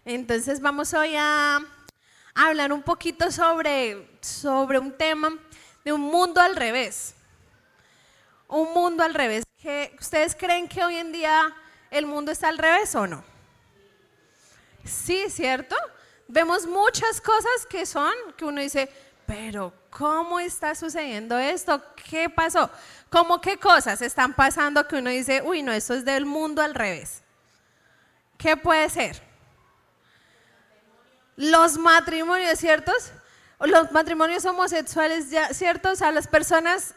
Entonces vamos hoy a hablar un poquito sobre un tema de un mundo al revés. Un mundo al revés. ¿Ustedes creen que hoy en día el mundo está al revés o no? Sí, ¿cierto? Vemos muchas cosas que uno dice, pero ¿cómo está sucediendo esto? ¿Qué pasó? ¿Cómo qué cosas están pasando que uno dice, uy, no, esto es del mundo al revés? ¿Qué puede ser? Los matrimonios, ¿ciertos? Los matrimonios homosexuales, ¿cierto? O sea, las personas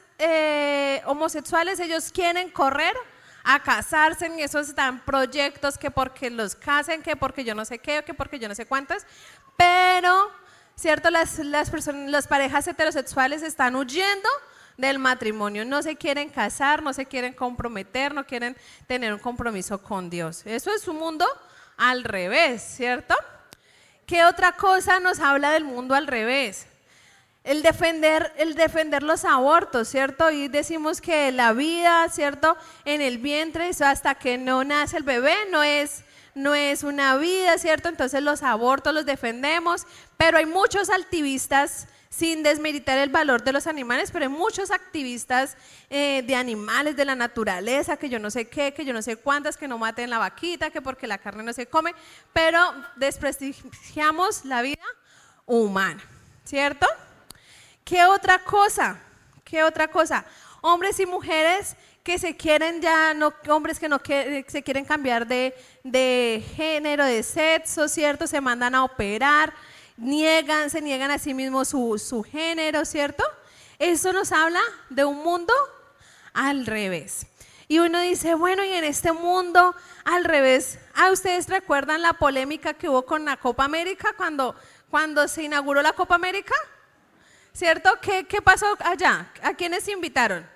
homosexuales, ellos quieren correr a casarse, y esos están proyectos que porque los casen, que porque yo no sé qué, que porque yo no sé cuántas, pero, ¿cierto? Las parejas heterosexuales están huyendo del matrimonio, no se quieren casar, no se quieren comprometer, no quieren tener un compromiso con Dios. Eso es un mundo al revés, ¿cierto? ¿Qué otra cosa nos habla del mundo al revés? El defender los abortos, ¿cierto? Y decimos que la vida, ¿cierto? En el vientre, eso hasta que no nace el bebé, no es una vida, ¿cierto? Entonces los abortos los defendemos, pero hay muchos activistas, sin desmeritar el valor de los animales, pero hay muchos activistas de animales, de la naturaleza, que yo no sé qué, que yo no sé cuántas, que no maten la vaquita, que porque la carne no se come, pero desprestigiamos la vida humana, ¿cierto? ¿Qué otra cosa? ¿Qué otra cosa? Hombres y mujeres que se quieren hombres que no se quieren cambiar de género, de sexo, ¿cierto? Se mandan a operar, se niegan a sí mismos su género, ¿cierto? Eso nos habla de un mundo al revés. Y uno dice, bueno, y en este mundo al revés, ¿ustedes recuerdan la polémica que hubo con la Copa América cuando se inauguró la Copa América? ¿Cierto? ¿Qué pasó allá? ¿A quiénes invitaron?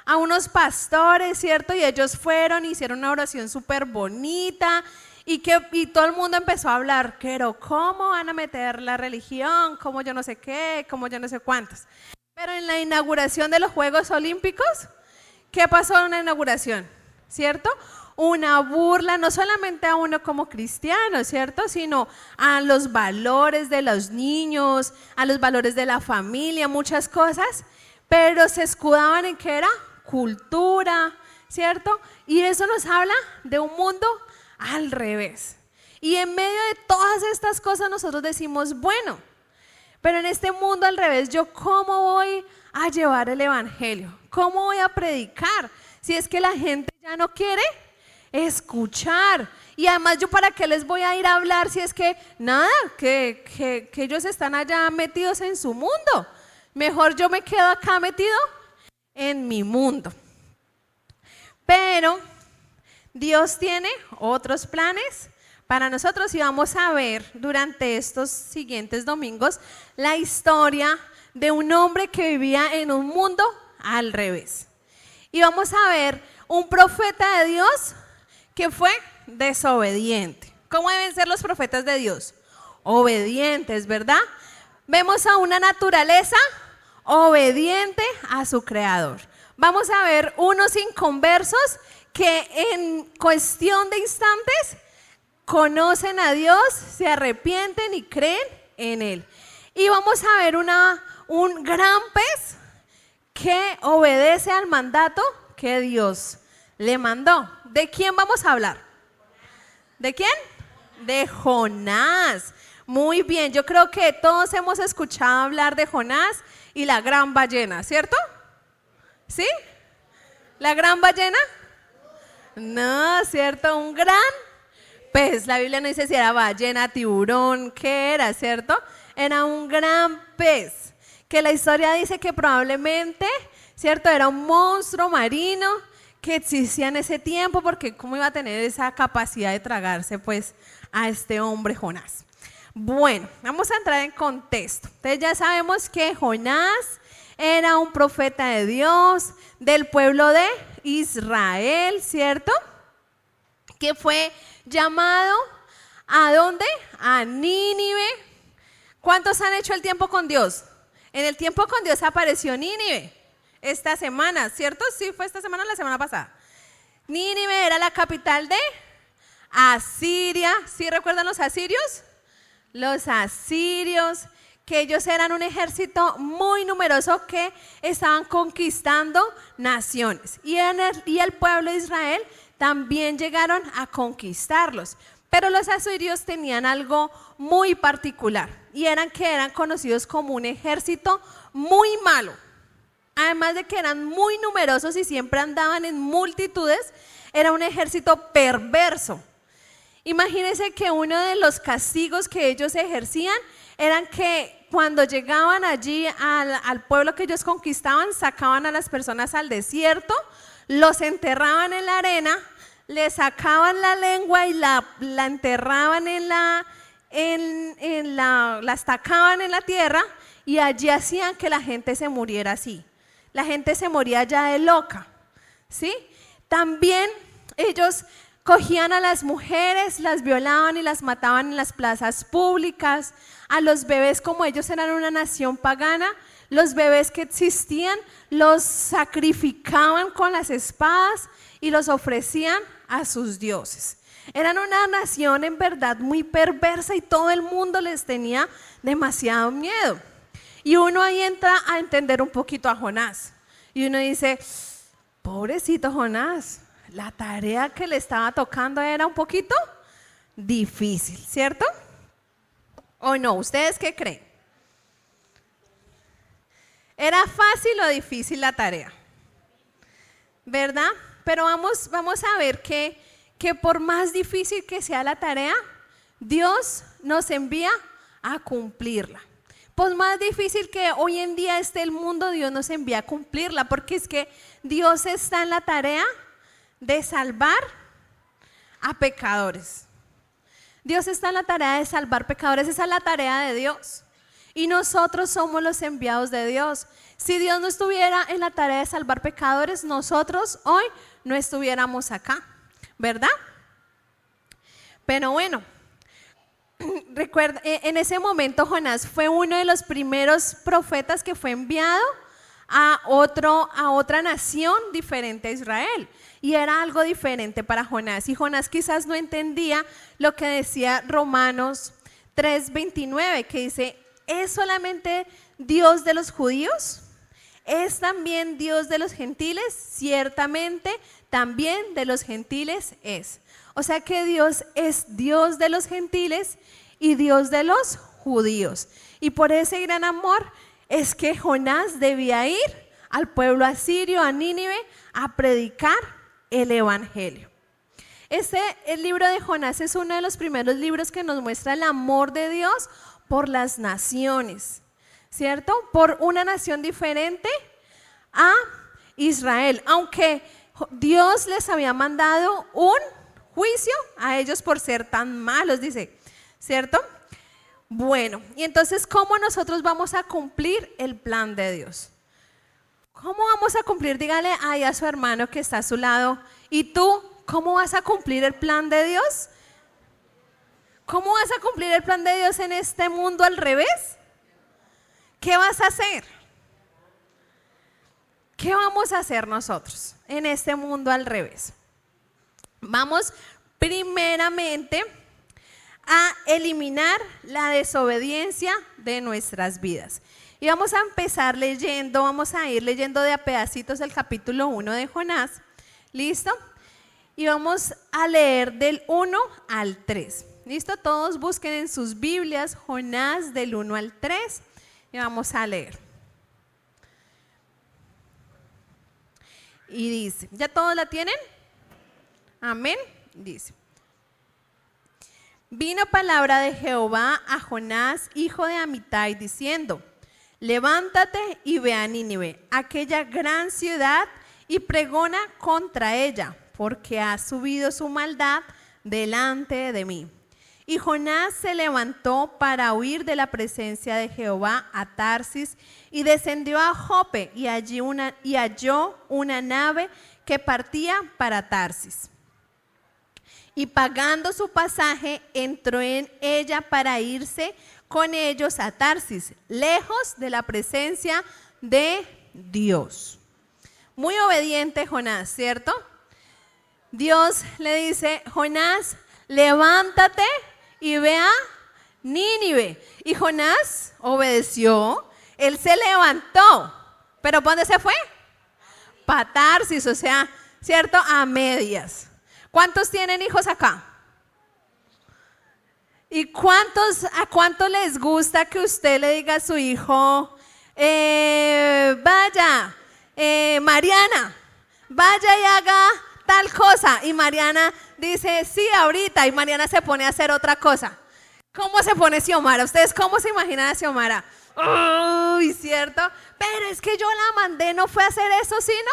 A unos pastores, ¿cierto? Y ellos fueron, hicieron una oración súper bonita y todo el mundo empezó a hablar, pero ¿cómo van a meter la religión? ¿Cómo yo no sé qué? ¿Cómo yo no sé cuántos? Pero en la inauguración de los Juegos Olímpicos, ¿qué pasó en la inauguración? ¿Cierto? Una burla, no solamente a uno como cristiano, ¿cierto? Sino a los valores de los niños, a los valores de la familia, muchas cosas, pero se escudaban en que era cultura, ¿cierto? Y eso nos habla de un mundo al revés. Y en medio de todas estas cosas nosotros decimos, bueno, pero en este mundo al revés, ¿yo cómo voy a llevar el evangelio? ¿Cómo voy a predicar? Si es que la gente ya no quiere escuchar. Y además, ¿yo para qué les voy a ir a hablar si es que nada, que ellos están allá metidos en su mundo? Mejor yo me quedo acá metido en mi mundo. Pero Dios tiene otros planes para nosotros y vamos a ver durante estos siguientes domingos la historia de un hombre que vivía en un mundo al revés. Y vamos a ver un profeta de Dios que fue desobediente. ¿Cómo deben ser los profetas de Dios? Obedientes, ¿verdad? Vemos a una naturaleza obediente a su creador. Vamos a ver unos inconversos que en cuestión de instantes conocen a Dios, se arrepienten y creen en Él. Y vamos a ver un gran pez que obedece al mandato que Dios le mandó. ¿De quién vamos a hablar? ¿De quién? De Jonás. Muy bien, yo creo que todos hemos escuchado hablar de Jonás y la gran ballena, ¿cierto? ¿Sí? ¿La gran ballena? No, ¿cierto? Un gran pez. La Biblia no dice si era ballena, tiburón, ¿qué era, cierto? Era un gran pez, que la historia dice que probablemente, ¿cierto? Era un monstruo marino que existía en ese tiempo, porque ¿cómo iba a tener esa capacidad de tragarse pues a este hombre Jonás? Bueno, vamos a entrar en contexto. Entonces ya sabemos que Jonás era un profeta de Dios, del pueblo de Israel, ¿cierto? Que fue llamado, ¿a dónde? A Nínive. ¿Cuántos han hecho el tiempo con Dios? En el tiempo con Dios apareció Nínive esta semana, ¿cierto? Sí, fue esta semana o la semana pasada. Nínive era la capital de Asiria. ¿Sí recuerdan los asirios? Los asirios, que ellos eran un ejército muy numeroso que estaban conquistando naciones. Y el pueblo de Israel también llegaron a conquistarlos. Pero los asirios tenían algo muy particular y eran que eran conocidos como un ejército muy malo. Además de que eran muy numerosos y siempre andaban en multitudes, era un ejército perverso. Imagínense que uno de los castigos que ellos ejercían eran que cuando llegaban allí al pueblo que ellos conquistaban, sacaban a las personas al desierto, los enterraban en la arena, le sacaban la lengua y la enterraban la estacaban en la tierra y allí hacían que la gente se muriera así. La gente se moría ya de loca, ¿sí? También ellos cogían a las mujeres, las violaban y las mataban en las plazas públicas. A los bebés, como ellos eran una nación pagana, los bebés que existían los sacrificaban con las espadas y los ofrecían a sus dioses. Eran una nación en verdad muy perversa y todo el mundo les tenía demasiado miedo. Y uno ahí entra a entender un poquito a Jonás. Y uno dice, pobrecito Jonás, la tarea que le estaba tocando era un poquito difícil, ¿cierto? ¿O no? ¿Ustedes qué creen? ¿Era fácil o difícil la tarea? ¿Verdad? Pero vamos a ver que por más difícil que sea la tarea, Dios nos envía a cumplirla. Por más difícil que hoy en día esté el mundo, Dios nos envía a cumplirla, porque es que Dios está en la tarea de salvar a pecadores. Dios está en la tarea de salvar pecadores, esa es la tarea de Dios. Y nosotros somos los enviados de Dios. Si Dios no estuviera en la tarea de salvar pecadores, nosotros hoy no estuviéramos acá, ¿verdad? Pero bueno, recuerda, en ese momento Jonás fue uno de los primeros profetas que fue enviado a otra nación diferente a Israel. Y era algo diferente para Jonás. Y Jonás quizás no entendía lo que decía Romanos 3:29, que dice, ¿es solamente Dios de los judíos? ¿Es también Dios de los gentiles? Ciertamente también de los gentiles es. O sea que Dios es Dios de los gentiles y Dios de los judíos. Y por ese gran amor es que Jonás debía ir al pueblo asirio, a Nínive, a predicar el evangelio. El libro de Jonás es uno de los primeros libros que nos muestra el amor de Dios por las naciones, ¿cierto? Por una nación diferente a Israel, aunque Dios les había mandado un juicio a ellos por ser tan malos, dice, ¿cierto? Bueno, y entonces, ¿cómo nosotros vamos a cumplir el plan de Dios? ¿Cómo vamos a cumplir? Dígale ahí a su hermano que está a su lado, ¿y tú cómo vas a cumplir el plan de Dios? ¿Cómo vas a cumplir el plan de Dios en este mundo al revés? ¿Qué vas a hacer? ¿Qué vamos a hacer nosotros en este mundo al revés? Vamos primeramente a eliminar la desobediencia de nuestras vidas. Y vamos a empezar leyendo, vamos a ir leyendo de a pedacitos el capítulo 1 de Jonás. ¿Listo? Y vamos a leer del 1 al 3. ¿Listo? Todos busquen en sus Biblias Jonás del 1 al 3 y vamos a leer. Y dice, ¿ya todos la tienen? Amén. Dice, vino palabra de Jehová a Jonás, hijo de Amitai, diciendo, levántate y ve a Nínive, aquella gran ciudad, y pregona contra ella, porque ha subido su maldad delante de mí. Y Jonás se levantó para huir de la presencia de Jehová a Tarsis y descendió a Jope y halló una nave que partía para Tarsis. Y pagando su pasaje, entró en ella para irse con ellos a Tarsis, lejos de la presencia de Dios. Muy obediente Jonás, ¿cierto? Dios le dice, Jonás, levántate y ve a Nínive. Y Jonás obedeció, él se levantó, pero ¿para dónde se fue? Para Tarsis, o sea, ¿cierto? A medias. ¿Cuántos tienen hijos acá? ¿Y a cuánto les gusta que usted le diga a su hijo, vaya, Mariana, vaya y haga tal cosa? Y Mariana dice, sí, ahorita, y Mariana se pone a hacer otra cosa. ¿Cómo se pone Xiomara? ¿Ustedes cómo se imaginan a Xiomara? Uy, ¿cierto? Pero es que yo la mandé, no fue a hacer eso, sino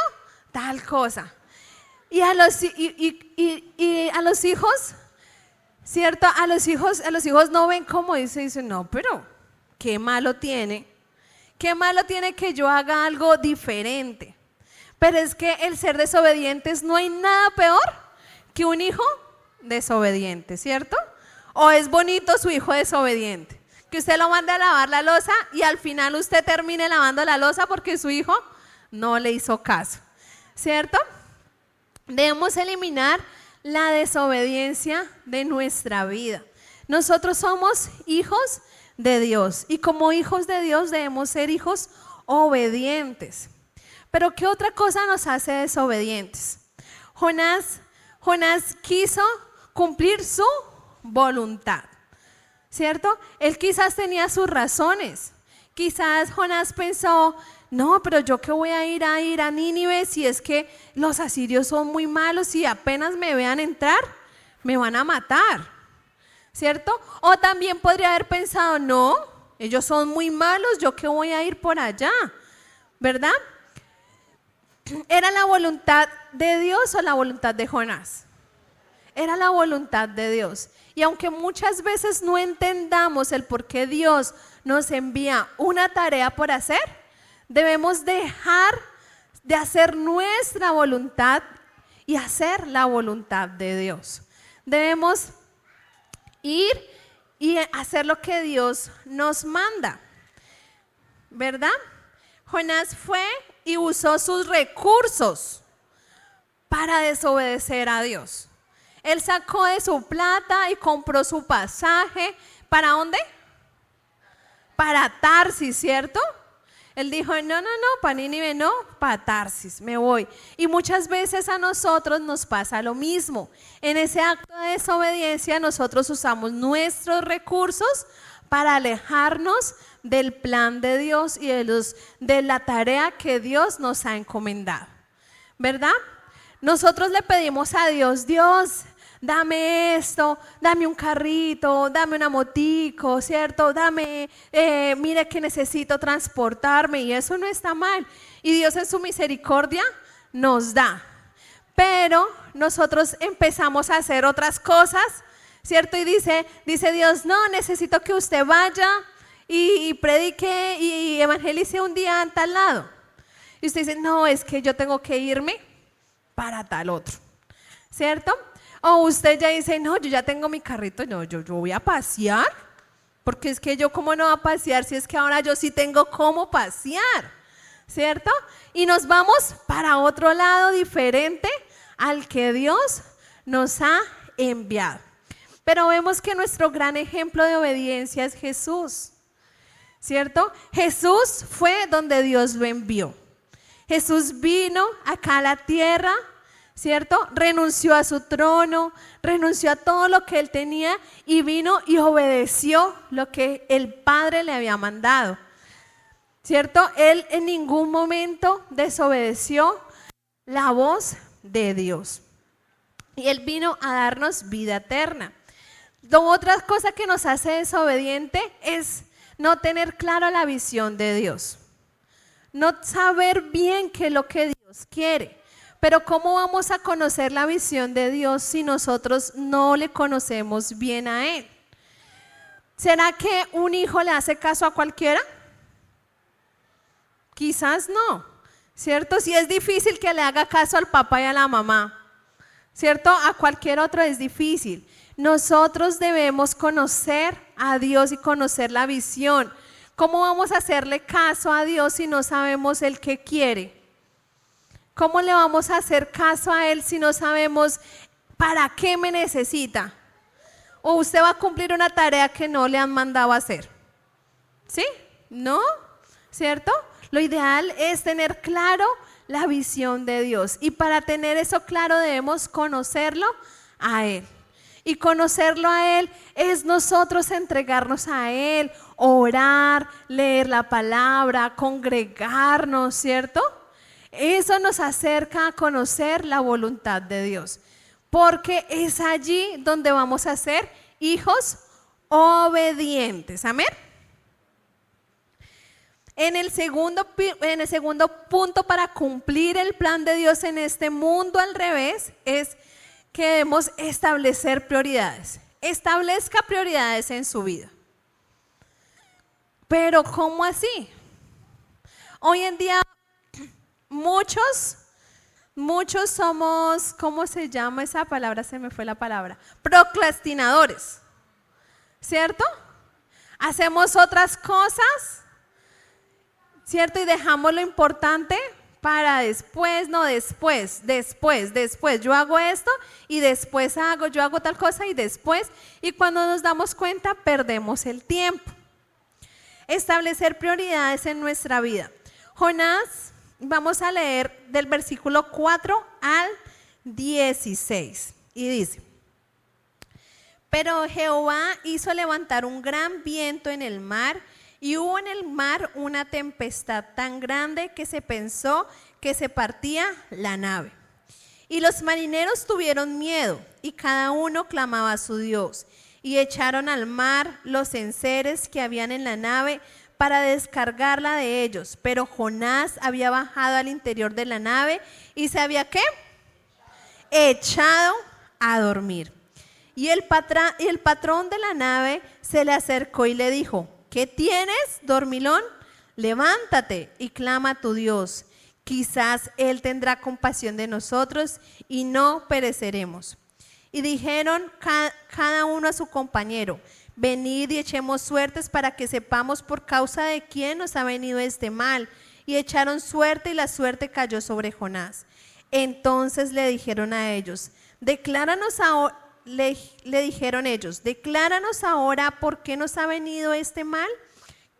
tal cosa. Y a los hijos, ¿cierto? A los hijos no ven cómo dicen, no, pero qué malo tiene que yo haga algo diferente. Pero es que el ser desobedientes, no hay nada peor que un hijo desobediente, ¿cierto? ¿O es bonito su hijo desobediente? Que usted lo mande a lavar la loza y al final usted termine lavando la loza porque su hijo no le hizo caso, ¿cierto? Debemos eliminar la desobediencia de nuestra vida. Nosotros somos hijos de Dios y como hijos de Dios debemos ser hijos obedientes. Pero ¿qué otra cosa nos hace desobedientes? Jonás quiso cumplir su voluntad, ¿cierto? Él quizás tenía sus razones. Quizás Jonás pensó, no, pero yo qué voy a ir a Nínive si es que los asirios son muy malos y apenas me vean entrar, me van a matar, ¿cierto? O también podría haber pensado, no, ellos son muy malos, yo qué voy a ir por allá, ¿verdad? ¿Era la voluntad de Dios o la voluntad de Jonás? Era la voluntad de Dios. Y aunque muchas veces no entendamos el por qué Dios nos envía una tarea por hacer, debemos dejar de hacer nuestra voluntad y hacer la voluntad de Dios. Debemos ir y hacer lo que Dios nos manda, ¿verdad? Jonás fue y usó sus recursos para desobedecer a Dios. Él sacó de su plata y compró su pasaje. ¿Para dónde? Para Tarsis, ¿cierto? Él dijo, no, para Nínive no, para Tarsis, me voy. Y muchas veces a nosotros nos pasa lo mismo. En ese acto de desobediencia nosotros usamos nuestros recursos para alejarnos del plan de Dios y de la tarea que Dios nos ha encomendado, ¿verdad? Nosotros le pedimos a Dios, Dios, dame esto, dame un carrito, dame una motico, ¿cierto? Dame, mire que necesito transportarme y eso no está mal. Y Dios en su misericordia nos da. Pero nosotros empezamos a hacer otras cosas, ¿cierto? Y dice Dios, no, necesito que usted vaya y predique y evangelice un día en tal lado. Y usted dice, no, es que yo tengo que irme para tal otro, ¿cierto? O usted ya dice, no, yo ya tengo mi carrito, no, yo voy a pasear, porque es que yo cómo no voy a pasear si es que ahora yo sí tengo cómo pasear, ¿cierto? Y nos vamos para otro lado diferente al que Dios nos ha enviado. Pero vemos que nuestro gran ejemplo de obediencia es Jesús, ¿cierto? Jesús fue donde Dios lo envió. Jesús vino acá a la tierra, ¿cierto? Renunció a su trono, renunció a todo lo que él tenía y vino y obedeció lo que el Padre le había mandado, ¿cierto? Él en ningún momento desobedeció la voz de Dios y él vino a darnos vida eterna. Otra cosa que nos hace desobediente es no tener clara la visión de Dios, no saber bien qué es lo que Dios quiere. Pero ¿cómo vamos a conocer la visión de Dios si nosotros no le conocemos bien a Él? ¿Será que un hijo le hace caso a cualquiera? Quizás no, ¿cierto? Si es difícil que le haga caso al papá y a la mamá, ¿cierto? A cualquier otro es difícil. Nosotros debemos conocer a Dios y conocer la visión. ¿Cómo vamos a hacerle caso a Dios si no sabemos el que quiere? ¿Cómo le vamos a hacer caso a Él si no sabemos para qué me necesita? ¿O usted va a cumplir una tarea que no le han mandado a hacer? ¿Sí? ¿No? ¿Cierto? Lo ideal es tener claro la visión de Dios. Y para tener eso claro debemos conocerlo a Él. Y conocerlo a Él es nosotros entregarnos a Él, orar, leer la palabra, congregarnos, ¿cierto? Eso nos acerca a conocer la voluntad de Dios. Porque es allí donde vamos a ser hijos obedientes. Amén. En el segundo punto para cumplir el plan de Dios en este mundo al revés es que debemos establecer prioridades. Establezca prioridades en su vida. Pero ¿cómo así? Hoy en día muchos somos, ¿cómo se llama esa palabra? Se me fue la palabra. Procrastinadores, ¿cierto? Hacemos otras cosas, ¿cierto? Y dejamos lo importante para después, no después. Yo hago esto y después yo hago tal cosa y después. Y cuando nos damos cuenta, perdemos el tiempo. Establecer prioridades en nuestra vida. Jonás, vamos a leer del versículo 4 al 16. Y dice: pero Jehová hizo levantar un gran viento en el mar, y hubo en el mar una tempestad tan grande que se pensó que se partía la nave. Y los marineros tuvieron miedo, y cada uno clamaba a su Dios, y echaron al mar los enseres que habían en la nave para descargarla de ellos. Pero Jonás había bajado al interior de la nave y se había ¿qué? Echado a dormir. Y el patrón de la nave se le acercó y le dijo: ¿qué tienes, dormilón? Levántate y clama a tu Dios. Quizás Él tendrá compasión de nosotros y no pereceremos. Y dijeron cada uno a su compañero: venid y echemos suertes para que sepamos por causa de quién nos ha venido este mal. Y echaron suerte, y la suerte cayó sobre Jonás. Entonces le dijeron a ellos: decláranos ahora. Le dijeron ellos: decláranos ahora por qué nos ha venido este mal.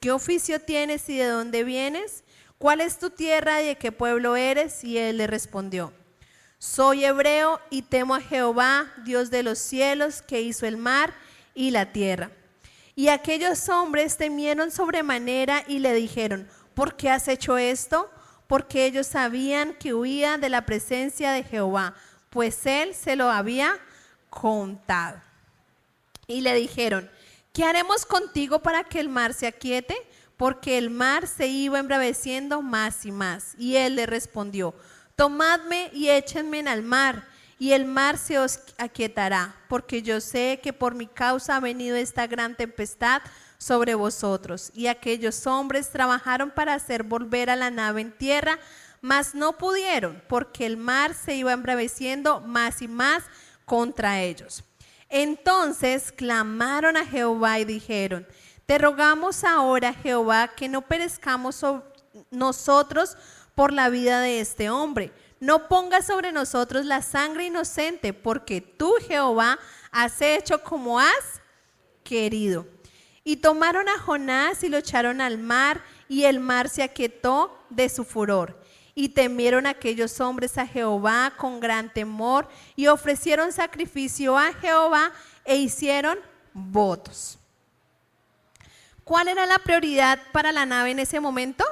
¿Qué oficio tienes y de dónde vienes? ¿Cuál es tu tierra y de qué pueblo eres? Y él le respondió: soy hebreo y temo a Jehová, Dios de los cielos, que hizo el mar y la tierra. Y aquellos hombres temieron sobremanera y le dijeron: ¿por qué has hecho esto? Porque ellos sabían que huía de la presencia de Jehová, pues él se lo había contado. Y le dijeron: ¿qué haremos contigo para que el mar se aquiete? Porque el mar se iba embraveciendo más y más. Y él le respondió: tomadme y échenme al mar, y el mar se os aquietará, porque yo sé que por mi causa ha venido esta gran tempestad sobre vosotros. Y aquellos hombres trabajaron para hacer volver a la nave en tierra, mas no pudieron, porque el mar se iba embraveciendo más y más contra ellos. Entonces clamaron a Jehová y dijeron: te rogamos ahora, Jehová, que no perezcamos nosotros por la vida de este hombre. No pongas sobre nosotros la sangre inocente, porque tú, Jehová, has hecho como has querido. Y tomaron a Jonás y lo echaron al mar, y el mar se aquietó de su furor. Y temieron aquellos hombres a Jehová con gran temor, y ofrecieron sacrificio a Jehová e hicieron votos. ¿Cuál era la prioridad para la nave en ese momento?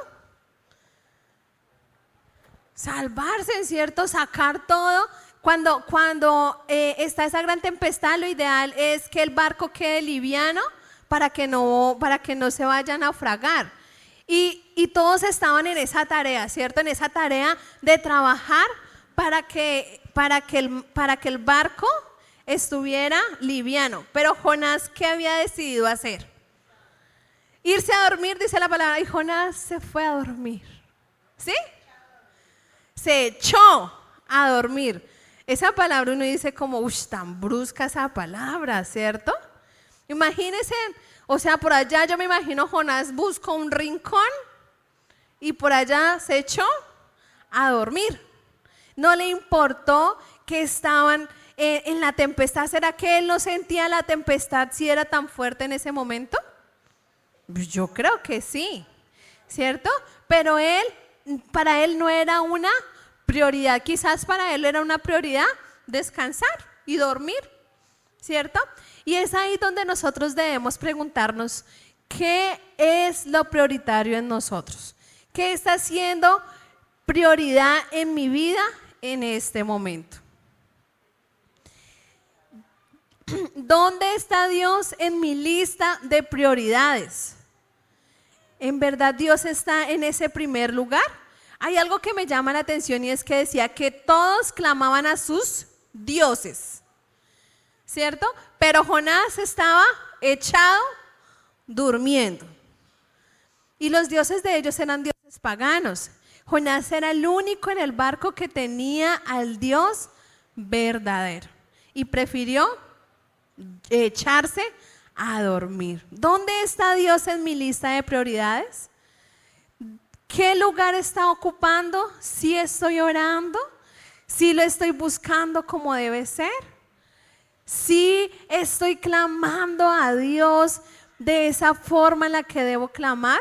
Salvarse, ¿cierto? Sacar todo. Cuando está esa gran tempestad, lo ideal es que el barco quede liviano para que no se vaya a naufragar. Y todos estaban en esa tarea, ¿cierto? En esa tarea de trabajar para que el barco estuviera liviano. Pero Jonás, ¿qué había decidido hacer? Irse a dormir, dice la palabra, y Jonás se fue a dormir. ¿Sí? Se echó a dormir. Esa palabra uno dice como, uy, tan brusca esa palabra, ¿cierto? Imagínense, o sea, por allá yo me imagino Jonás buscó un rincón y por allá se echó a dormir. No le importó que estaban en la tempestad, ¿será que él no sentía la tempestad si era tan fuerte en ese momento? Pues yo creo que sí, ¿cierto? Pero para él no era una prioridad, quizás para él era una prioridad descansar y dormir, ¿cierto? Y es ahí donde nosotros debemos preguntarnos, ¿qué es lo prioritario en nosotros? ¿Qué está siendo prioridad en mi vida en este momento? ¿Dónde está Dios en mi lista de prioridades? ¿En verdad Dios está en ese primer lugar? Hay algo que me llama la atención y es que decía que todos clamaban a sus dioses, ¿cierto? Pero Jonás estaba echado durmiendo. Y los dioses de ellos eran dioses paganos. Jonás era el único en el barco que tenía al Dios verdadero y prefirió echarse a dormir. ¿Dónde está Dios en mi lista de prioridades? ¿Qué lugar está ocupando? ¿Si estoy orando? ¿Si lo estoy buscando como debe ser? ¿Si estoy clamando a Dios de esa forma en la que debo clamar?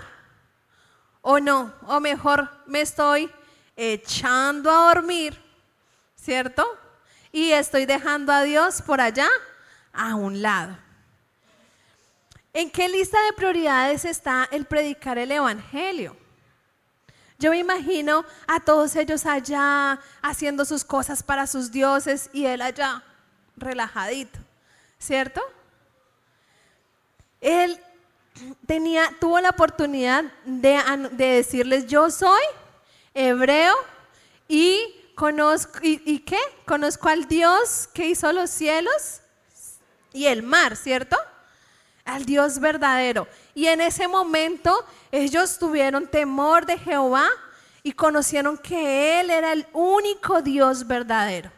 ¿O no? O mejor me estoy echando a dormir, ¿cierto? Y estoy dejando a Dios por allá a un lado. ¿En qué lista de prioridades está el predicar el evangelio? Yo me imagino a todos ellos allá haciendo sus cosas para sus dioses y él allá relajadito, ¿cierto? Él tuvo la oportunidad de decirles, yo soy hebreo y conozco, ¿y qué? Conozco al Dios que hizo los cielos y el mar, ¿cierto? Al Dios verdadero. Y en ese momento ellos tuvieron temor de Jehová y conocieron que Él era el único Dios verdadero,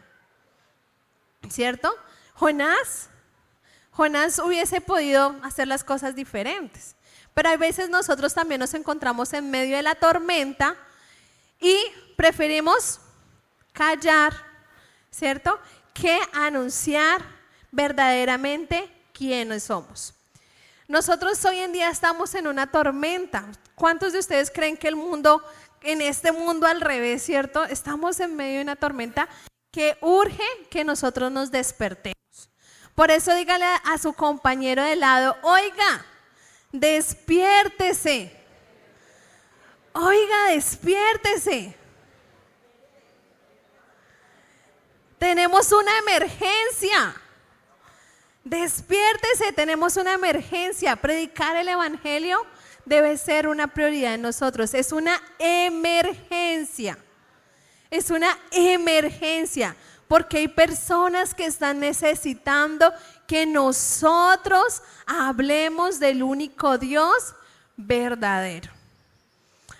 ¿cierto? Jonás hubiese podido hacer las cosas diferentes, pero a veces nosotros también nos encontramos en medio de la tormenta y preferimos callar, ¿cierto? Que anunciar verdaderamente quiénes somos. Nosotros hoy en día estamos en una tormenta. ¿Cuántos de ustedes creen que el mundo, en este mundo al revés, ¿cierto? Estamos en medio de una tormenta que urge que nosotros nos despertemos. Por eso dígale a su compañero de lado, oiga, despiértese. Oiga, despiértese. Tenemos una emergencia. Despiértese, tenemos una emergencia. Predicar el evangelio debe ser una prioridad en nosotros. Es una emergencia. Es una emergencia. Porque hay personas que están necesitando que nosotros hablemos del único Dios verdadero.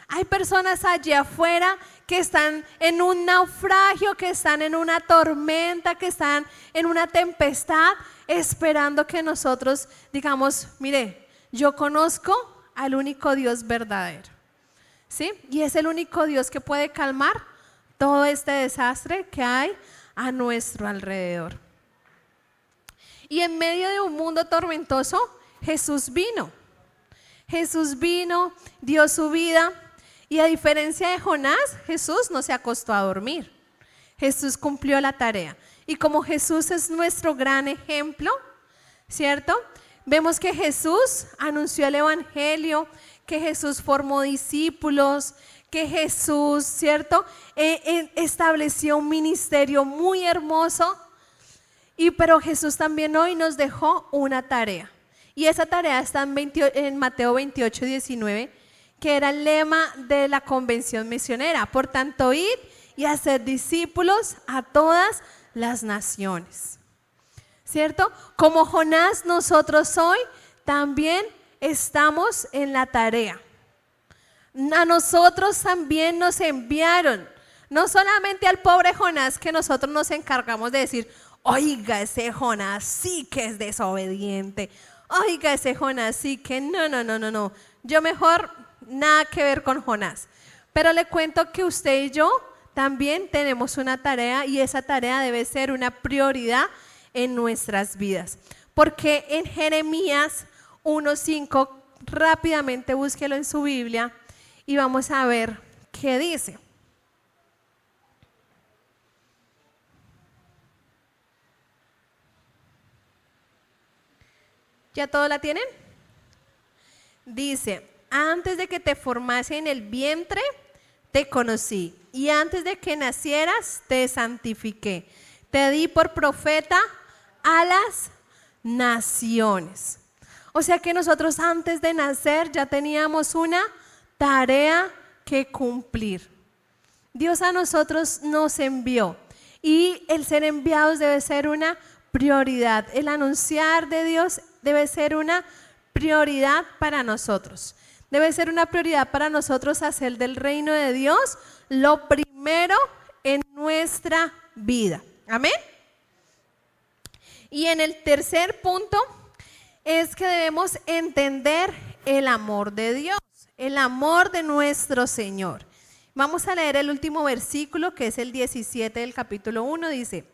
Hay personas allá afuera que están en un naufragio, que están en una tormenta, que están en una tempestad, esperando que nosotros digamos, mire, yo conozco al único Dios verdadero, ¿sí? Y es el único Dios que puede calmar todo este desastre que hay a nuestro alrededor. Y en medio de un mundo tormentoso, Jesús vino. Jesús vino, dio su vida. Y a diferencia de Jonás, Jesús no se acostó a dormir. Jesús cumplió la tarea. Y como Jesús es nuestro gran ejemplo, ¿cierto? Vemos que Jesús anunció el evangelio, que Jesús formó discípulos, que Jesús, ¿cierto? Estableció un ministerio muy hermoso. Pero Jesús también hoy nos dejó una tarea. Y esa tarea está en Mateo 28, 19, que era el lema de la convención misionera. Por tanto, id y hacer discípulos a todas las naciones, ¿cierto? Como Jonás, nosotros hoy también estamos en la tarea. A nosotros también nos enviaron, no solamente al pobre Jonás, que nosotros nos encargamos de decir, oiga, ese Jonás sí que es desobediente, oiga, ese Jonás sí que no, yo mejor nada que ver con Jonás. Pero le cuento que usted y yo también tenemos una tarea y esa tarea debe ser una prioridad en nuestras vidas. Porque en Jeremías 1:5, rápidamente búsquelo en su Biblia y vamos a ver qué dice. ¿Ya todo la tienen? Dice, antes de que te formase en el vientre, te conocí, y antes de que nacieras, te santifiqué. Te di por profeta a las naciones. O sea que nosotros antes de nacer ya teníamos una tarea que cumplir. Dios a nosotros nos envió y el ser enviados debe ser una prioridad. El anunciar de Dios debe ser una prioridad para nosotros. Debe ser una prioridad para nosotros hacer del reino de Dios lo primero en nuestra vida. Amén. Y en el tercer punto es que debemos entender el amor de Dios, el amor de nuestro Señor. Vamos a leer el último versículo, que es el 17 del capítulo 1, dice: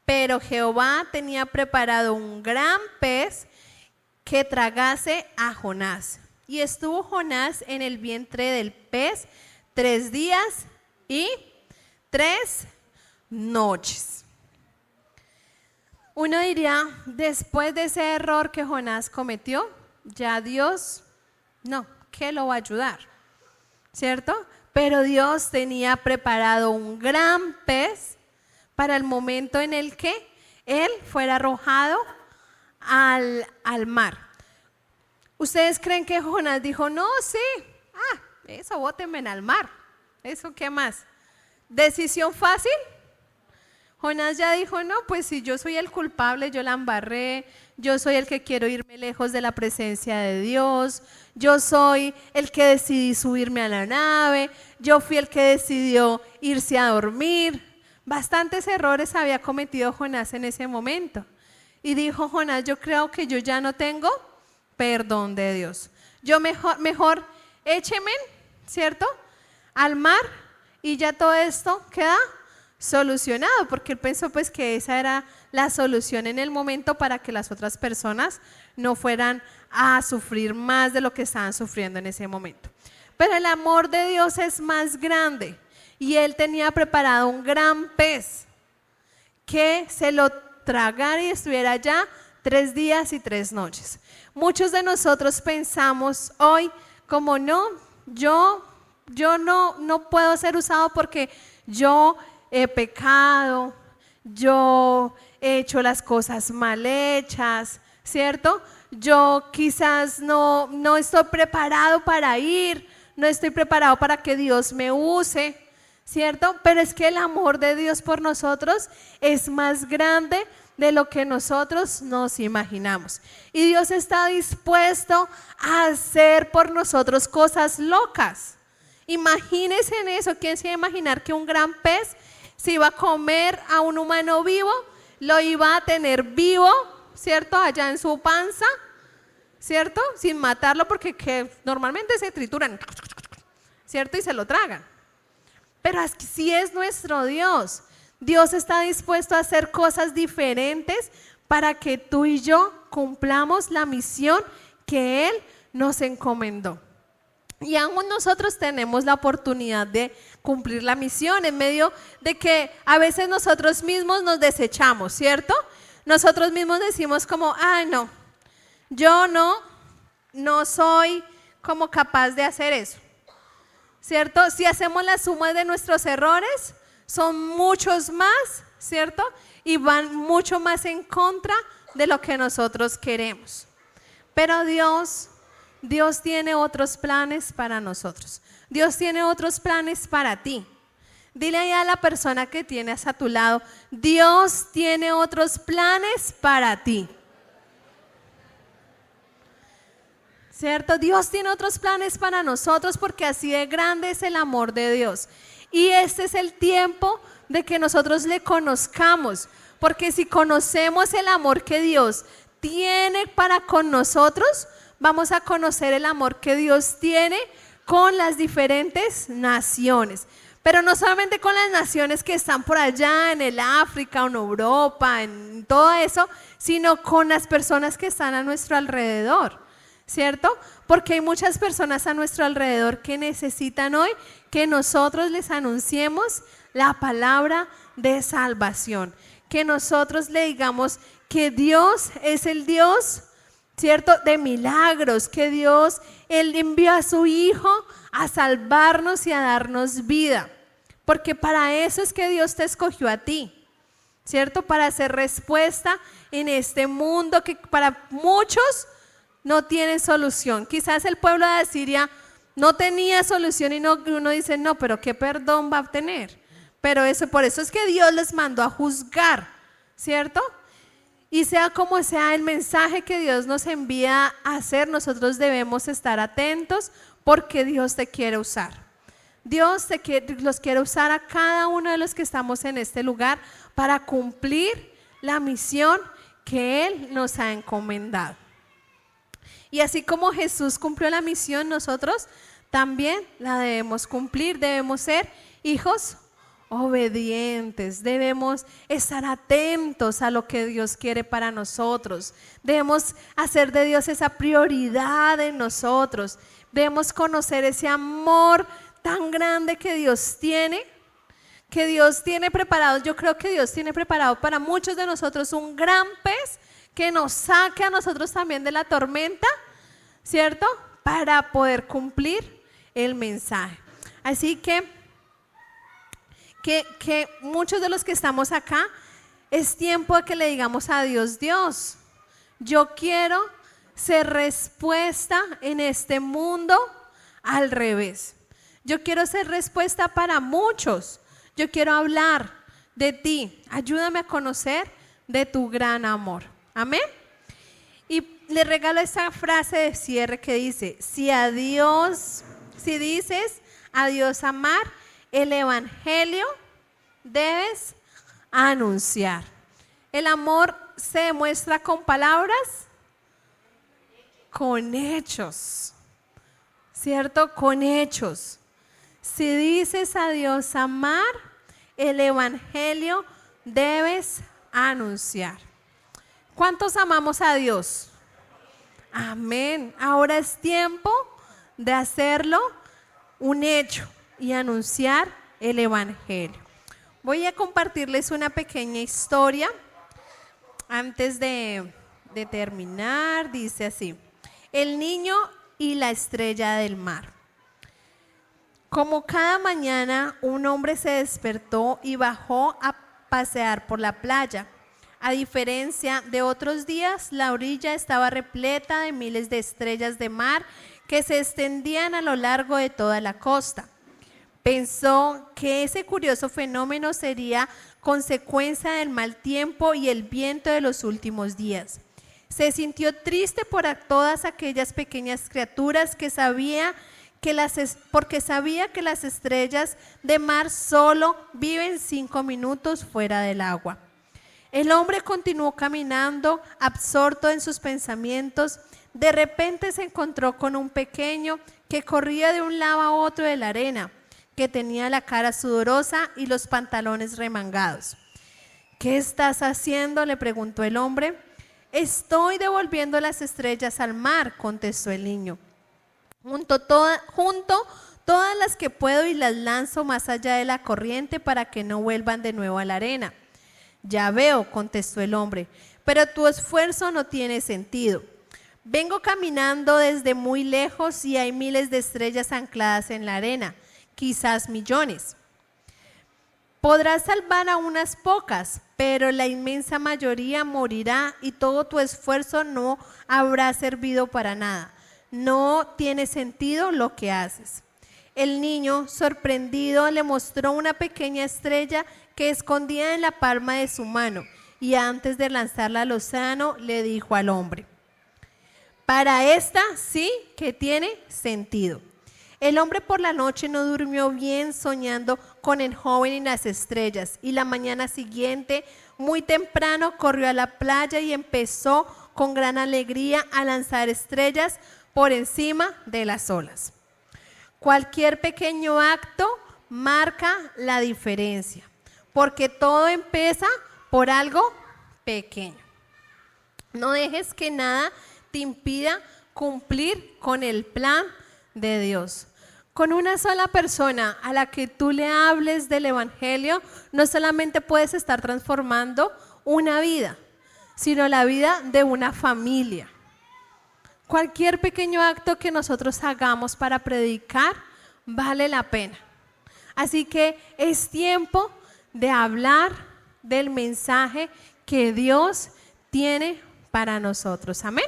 pero Jehová tenía preparado un gran pez que tragase a Jonás. Y estuvo Jonás en el vientre del pez 3 días y 3 noches. Uno diría, después de ese error que Jonás cometió, ya Dios, no, ¿qué lo va a ayudar? ¿Cierto? Pero Dios tenía preparado un gran pez para el momento en el que él fuera arrojado al mar. ¿Ustedes creen que Jonás dijo, no, sí, eso bótenme al mar? ¿Eso qué más? ¿Decisión fácil? Jonás ya dijo, no, pues si yo soy el culpable, yo la embarré, yo soy el que quiero irme lejos de la presencia de Dios, yo soy el que decidí subirme a la nave, yo fui el que decidió irse a dormir. Bastantes errores había cometido Jonás en ese momento. Y dijo Jonás, yo creo que yo ya no tengo perdón de Dios. Yo mejor écheme, ¿cierto?, al mar y ya todo esto queda solucionado, porque él pensó pues que esa era la solución en el momento para que las otras personas no fueran a sufrir más de lo que estaban sufriendo en ese momento. Pero el amor de Dios es más grande y él tenía preparado un gran pez que se lo tragara y estuviera allá 3 días y 3 noches. Muchos de nosotros pensamos hoy como no, yo no puedo ser usado porque yo he pecado, yo he hecho las cosas mal hechas, ¿cierto? Yo quizás no estoy preparado para ir, no estoy preparado para que Dios me use, ¿cierto? Pero es que el amor de Dios por nosotros es más grande de lo que nosotros nos imaginamos. Y Dios está dispuesto a hacer por nosotros cosas locas. Imagínense en eso. ¿Quién se iba a imaginar que un gran pez se iba a comer a un humano vivo? Lo iba a tener vivo, ¿cierto? Allá en su panza, ¿cierto? Sin matarlo, porque normalmente se trituran, ¿cierto? Y se lo tragan. Pero así es nuestro Dios. Dios está dispuesto a hacer cosas diferentes para que tú y yo cumplamos la misión que Él nos encomendó. Y aún nosotros tenemos la oportunidad de cumplir la misión en medio de que a veces nosotros mismos nos desechamos, ¿cierto? Nosotros mismos decimos como, ay no, yo no soy como capaz de hacer eso, ¿cierto? Si hacemos la suma de nuestros errores, son muchos más, ¿cierto? Y van mucho más en contra de lo que nosotros queremos. Pero Dios tiene otros planes para nosotros. Dios tiene otros planes para ti. Dile ahí a la persona que tienes a tu lado, Dios tiene otros planes para ti. ¿Cierto? Dios tiene otros planes para nosotros porque así de grande es el amor de Dios. Y este es el tiempo de que nosotros le conozcamos, porque si conocemos el amor que Dios tiene para con nosotros, vamos a conocer el amor que Dios tiene con las diferentes naciones. Pero no solamente con las naciones que están por allá, en el África, en Europa, en todo eso, sino con las personas que están a nuestro alrededor, ¿cierto? Porque hay muchas personas a nuestro alrededor que necesitan hoy que nosotros les anunciemos la palabra de salvación, que nosotros le digamos que Dios es el Dios, ¿cierto?, de milagros, que Dios, Él envió a su Hijo a salvarnos y a darnos vida, porque para eso es que Dios te escogió a ti, ¿cierto? Para hacer respuesta en este mundo que para muchos no tiene solución. Quizás el pueblo de Asiria no tenía solución y uno dice, no, pero ¿qué perdón va a obtener? Pero por eso es que Dios les mandó a juzgar, ¿cierto? Y sea como sea el mensaje que Dios nos envía a hacer, nosotros debemos estar atentos porque Dios te quiere usar. Dios los quiere usar a cada uno de los que estamos en este lugar para cumplir la misión que Él nos ha encomendado. Y así como Jesús cumplió la misión, nosotros también la debemos cumplir. Debemos ser hijos obedientes, debemos estar atentos a lo que Dios quiere para nosotros, debemos hacer de Dios esa prioridad en nosotros, debemos conocer ese amor tan grande que Dios tiene preparado. Yo creo que Dios tiene preparado para muchos de nosotros un gran pez que nos saque a nosotros también de la tormenta, ¿cierto? Para poder cumplir el mensaje. Así que muchos de los que estamos acá, es tiempo de que le digamos a Dios, Dios, yo quiero ser respuesta en este mundo al revés. Yo quiero ser respuesta para muchos. Yo quiero hablar de ti. Ayúdame a conocer de tu gran amor. Amén. Y le regalo esta frase de cierre que dice, si dices a Dios amar, el evangelio debes anunciar. El amor se demuestra con palabras, con hechos, ¿cierto? Con hechos. Si dices a Dios amar, el evangelio debes anunciar. ¿Cuántos amamos a Dios? Amén. Ahora es tiempo de hacerlo un hecho y anunciar el evangelio. Voy a compartirles una pequeña historia antes de terminar. Dice así: el niño y la estrella del mar. Como cada mañana, un hombre se despertó y bajó a pasear por la playa. A diferencia de otros días, la orilla estaba repleta de miles de estrellas de mar que se extendían a lo largo de toda la costa. Pensó que ese curioso fenómeno sería consecuencia del mal tiempo y el viento de los últimos días. Se sintió triste por todas aquellas pequeñas criaturas porque sabía que las estrellas de mar solo viven 5 minutos fuera del agua. El hombre continuó caminando, absorto en sus pensamientos. De repente se encontró con un pequeño que corría de un lado a otro de la arena, que tenía la cara sudorosa y los pantalones remangados. ¿Qué estás haciendo?, le preguntó el hombre. Estoy devolviendo las estrellas al mar, contestó el niño. Junto todas las que puedo y las lanzo más allá de la corriente para que no vuelvan de nuevo a la arena. Ya veo, contestó el hombre, pero tu esfuerzo no tiene sentido. Vengo caminando desde muy lejos y hay miles de estrellas ancladas en la arena, quizás millones. Podrás salvar a unas pocas, pero la inmensa mayoría morirá y todo tu esfuerzo no habrá servido para nada. No tiene sentido lo que haces. El niño, sorprendido, le mostró una pequeña estrella que escondía en la palma de su mano y antes de lanzarla al océano le dijo al hombre: para esta sí que tiene sentido. El hombre por la noche no durmió bien soñando con el joven y las estrellas, y la mañana siguiente, muy temprano, corrió a la playa y empezó con gran alegría a lanzar estrellas por encima de las olas. Cualquier pequeño acto marca la diferencia, porque todo empieza por algo pequeño. No dejes que nada te impida cumplir con el plan de Dios. Con una sola persona a la que tú le hables del Evangelio, no solamente puedes estar transformando una vida, sino la vida de una familia. Cualquier pequeño acto que nosotros hagamos para predicar vale la pena. Así que es tiempo de hablar del mensaje que Dios tiene para nosotros. Amén.